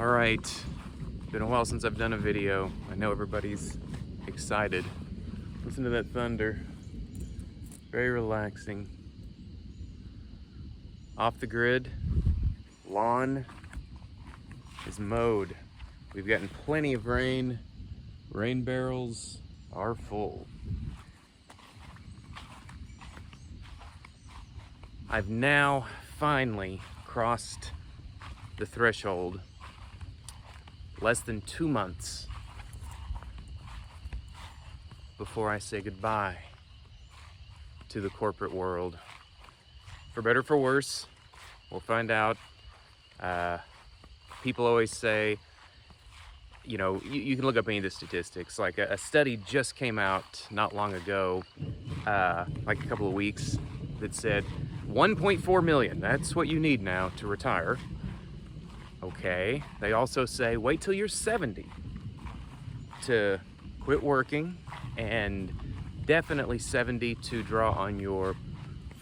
All right, been a while since I've done a video. I know everybody's excited. Listen to that thunder. Very relaxing. Off the grid, lawn is mowed. We've gotten plenty of rain. Rain barrels are full. I've now finally crossed the threshold. Less than 2 months before I say goodbye to the corporate world. For better or for worse, we'll find out. People always say, you know, you can look up any of the statistics. Like a study just came out not long ago, like a couple of weeks, that said 1.4 million, that's what you need now to retire. Okay, they also say wait till you're 70 to quit working, and definitely 70 to draw on your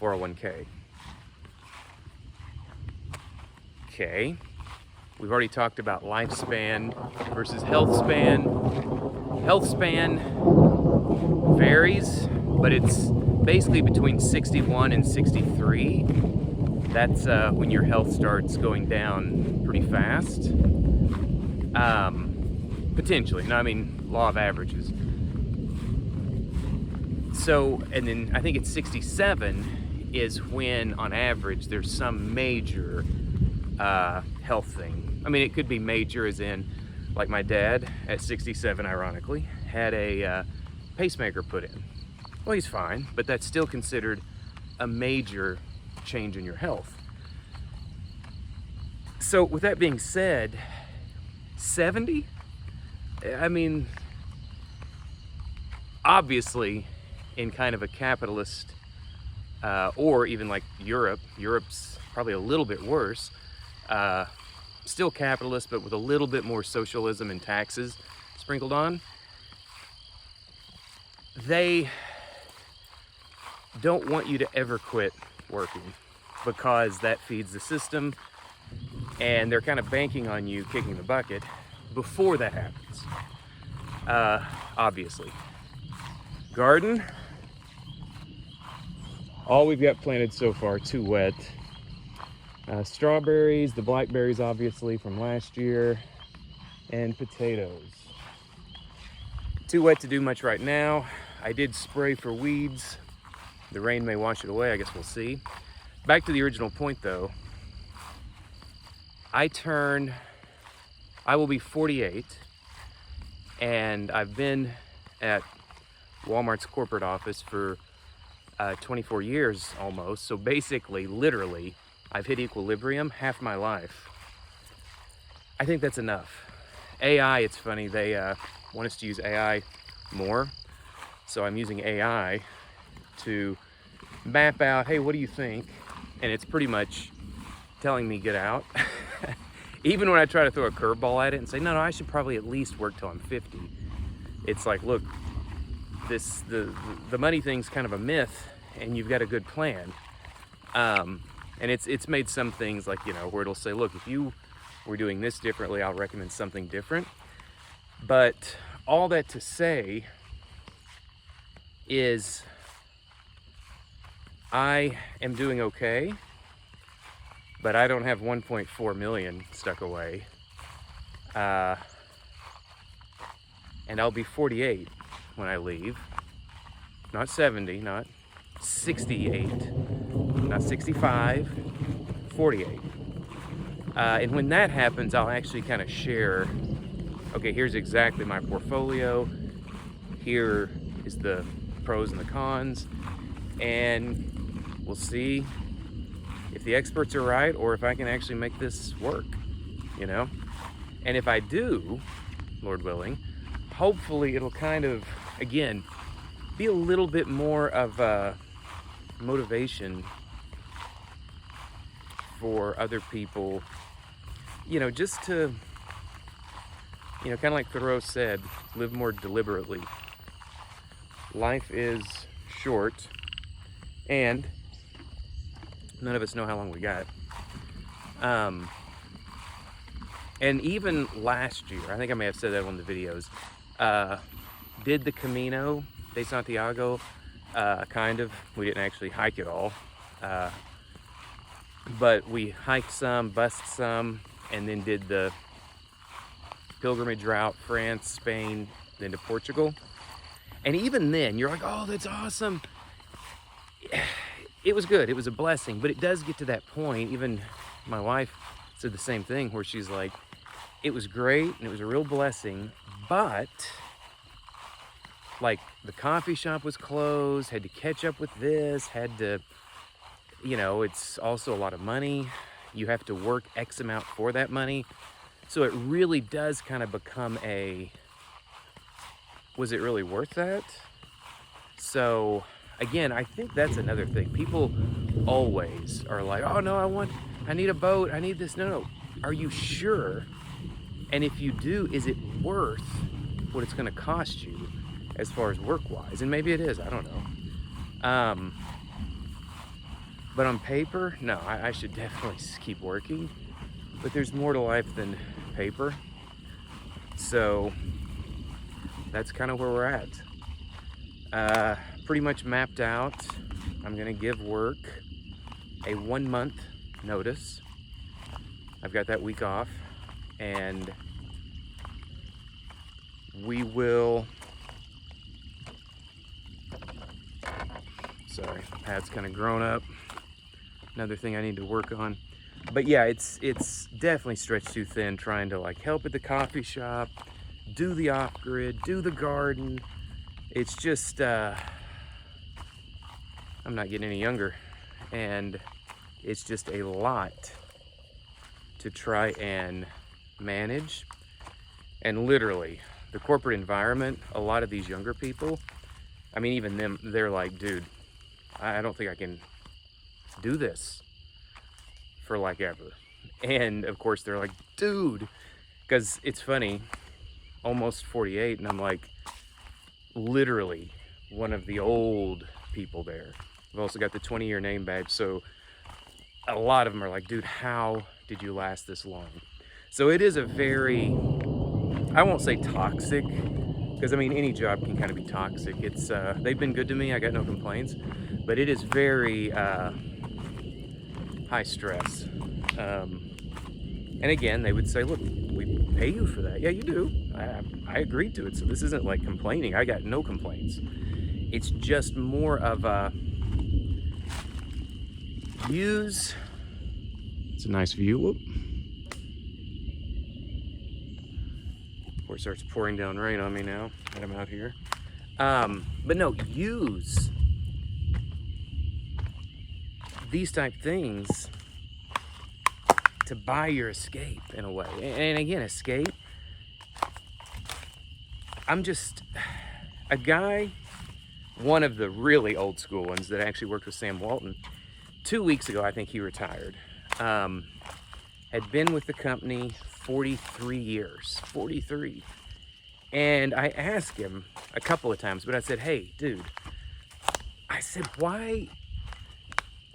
401k. Okay, we've already talked about lifespan versus health span. Health span varies, but it's basically between 61 and 63. That's when your health starts going down pretty fast. Potentially, no, I mean, law of averages. So, and then I think it's 67 is when, on average, there's some major health thing. I mean, it could be major as in, like my dad at 67, ironically, had a pacemaker put in. Well, he's fine, but that's still considered a major change in your health. So with that being said, 70, I mean, obviously in kind of a capitalist, or even like Europe's probably a little bit worse, still capitalist, but with a little bit more socialism and taxes sprinkled on. They don't want you to ever quit working because that feeds the system, and they're kind of banking on you kicking the bucket before that happens. Obviously. Garden, all we've got planted so far, too wet. Strawberries, the blackberries obviously from last year, and potatoes. Too wet to do much right now. I did spray for weeds. The rain may wash it away, I guess we'll see. Back to the original point though. I will be 48, and I've been at Walmart's corporate office for 24 years almost. So basically, literally, I've hit equilibrium half my life. I think that's enough. AI, it's funny, they want us to use AI more. So I'm using AI to map out, hey, what do you think? And it's pretty much telling me get out. Even when I try to throw a curveball at it and say, no, I should probably at least work till I'm 50. It's like, look, the money thing's kind of a myth, and you've got a good plan. And it's made some things like, you know, where it'll say, look, if you were doing this differently, I'll recommend something different. But all that to say is I am doing okay, but I don't have 1.4 million stuck away. And I'll be 48 when I leave. Not 70, not 68, not 65, 48. And when that happens, I'll actually kind of share, okay, here's exactly my portfolio. Here is the pros and the cons. And we'll see if the experts are right or if I can actually make this work, you know? And if I do, Lord willing, hopefully it'll kind of, again, be a little bit more of a motivation for other people, you know, just to, you know, kind of like Thoreau said, live more deliberately. Life is short, and none of us know how long we got. And even last year, I think I may have said that on the videos, did the Camino de Santiago, kind of. We didn't actually hike it all, but we hiked some, bussed some, and then did the pilgrimage route, France, Spain, then to Portugal. And even then, you're like, oh, that's awesome. It was good, it was a blessing, but it does get to that point. Even my wife said the same thing, where she's like, it was great and it was a real blessing, but like the coffee shop was closed, had to catch up with this, had to, you know, it's also a lot of money. You have to work X amount for that money. So it really does kind of become a, was it really worth that? So again, I think that's another thing. People always are like, oh no, I need a boat, I need this. No, are you sure? And if you do, is it worth what it's gonna cost you as far as work-wise? And maybe it is, I don't know. But on paper, no, I should definitely keep working. But there's more to life than paper. So that's kind of where we're at. Pretty much mapped out. I'm gonna give work a 1 month notice. I've got that week off, and we will, sorry, Pat's kind of grown up. Another thing I need to work on. But yeah, it's definitely stretched too thin trying to like help at the coffee shop, do the off-grid, do the garden. It's just, I'm not getting any younger, and it's just a lot to try and manage. And literally, the corporate environment, a lot of these younger people, I mean, even them, they're like, dude, I don't think I can do this for like ever. And of course they're like, dude, because it's funny, almost 48, and I'm like literally one of the old people there. I've also got the 20-year name badge, so a lot of them are like, dude, how did you last this long? So it is a very, I won't say toxic, because I mean any job can kind of be toxic. It's they've been good to me, I got no complaints, but it is very high stress. And again, they would say, look, we pay you for that. Yeah, you do. I agreed to it. So this isn't like complaining. I got no complaints. It's just more of a use. It's a nice view. Whoop. Before it starts pouring down rain on me now that I'm out here. But no, use these type things to buy your escape in a way. And again, escape, I'm just a guy, one of the really old school ones that actually worked with Sam Walton. 2 weeks ago, I think he retired. Had been with the company 43 years, 43. And I asked him a couple of times, but I said, hey, dude, I said, why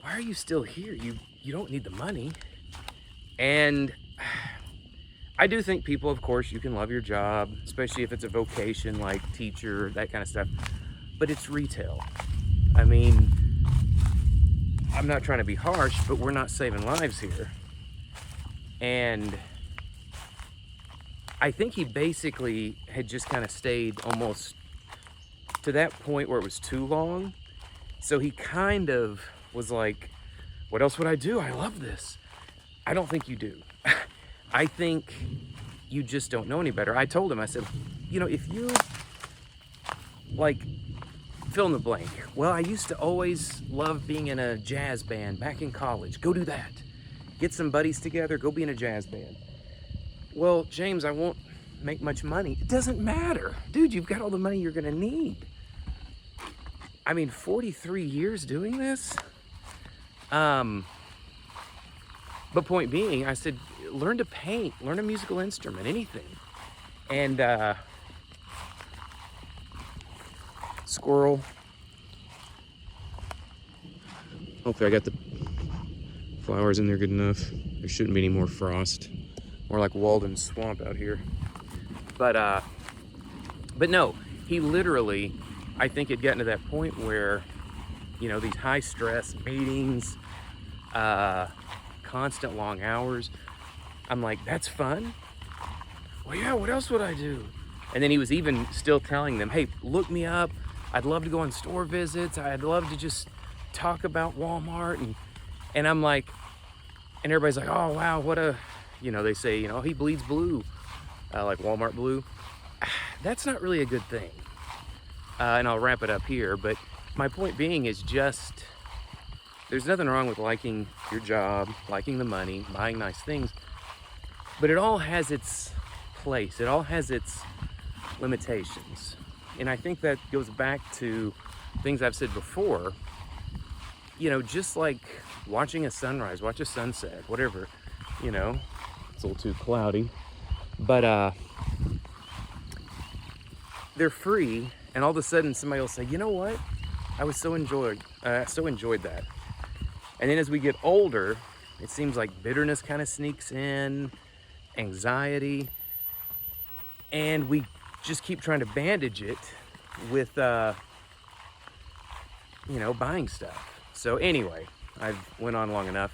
are you still here? You don't need the money. And I do think people, of course, you can love your job, especially if it's a vocation like teacher, that kind of stuff, but it's retail. I mean, I'm not trying to be harsh, but we're not saving lives here. And I think he basically had just kind of stayed almost to that point where it was too long. So he kind of was like, what else would I do? I love this. I don't think you do. I think you just don't know any better. I told him, I said, you know, if you like fill in the blank. Well, I used to always love being in a jazz band back in college. Go do that. Get some buddies together, go be in a jazz band. Well, James, I won't make much money. It doesn't matter. Dude, you've got all the money you're gonna need. I mean, 43 years doing this? But point being, I said, learn to paint, learn a musical instrument, anything. And squirrel. Hopefully I got the flowers in there good enough. There shouldn't be any more frost More like Walden Swamp out here. But no, he literally, I think, had gotten to that point where, you know, these high stress meetings, constant long hours. I'm like, that's fun? Well, yeah, what else would I do? And then he was even still telling them, hey, look me up. I'd love to go on store visits. I'd love to just talk about Walmart. And I'm like, and everybody's like, oh, wow, what a, you know, they say, you know, he bleeds blue, like Walmart blue. That's not really a good thing. And I'll wrap it up here. But my point being is just, there's nothing wrong with liking your job, liking the money, buying nice things. But it all has its place. It all has its limitations. And I think that goes back to things I've said before. You know, just like watching a sunrise, watch a sunset, whatever, you know, it's a little too cloudy, but they're free, and all of a sudden somebody will say, you know what, I was so enjoyed that. And then as we get older, it seems like bitterness kind of sneaks in, anxiety, and we just keep trying to bandage it with you know, buying stuff. So anyway, I've went on long enough.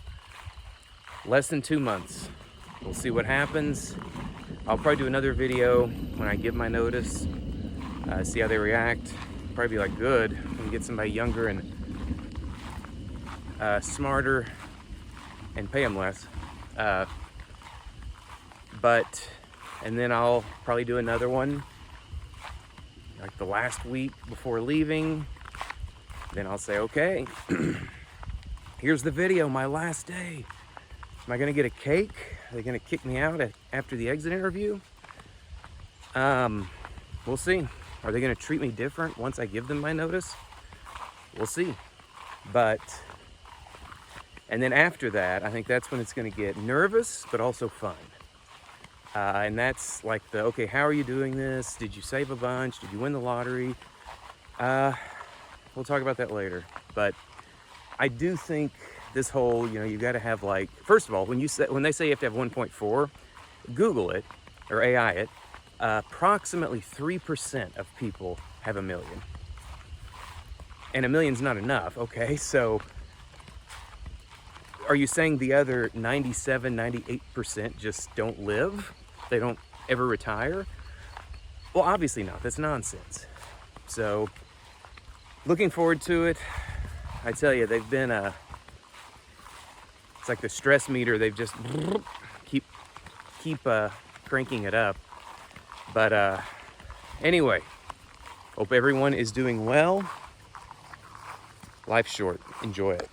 Less than 2 months. We'll see what happens. I'll probably do another video when I give my notice, see how they react. Probably be like, good, we can get somebody younger and smarter and pay them less. And then I'll probably do another one like the last week before leaving. Then I'll say, okay, here's the video, my last day. Am I gonna get a cake? Are they gonna kick me out after the exit interview? We'll see. Are they gonna treat me different once I give them my notice? We'll see. And then after that, I think that's when it's gonna get nervous, but also fun. And that's like the, okay, how are you doing this? Did you save a bunch? Did you win the lottery? We'll talk about that later. But I do think this whole, you know, you got to have like, first of all, when they say you have to have 1.4, Google it or AI it. Approximately 3% of people have 1 million. And 1 million's not enough, okay? So are you saying the other 97, 98% just don't live? They don't ever retire? Well, obviously not. That's nonsense. So looking forward to it. I tell you, they've been it's like the stress meter. They've just keep cranking it up. But anyway, hope everyone is doing well. Life's short. Enjoy it.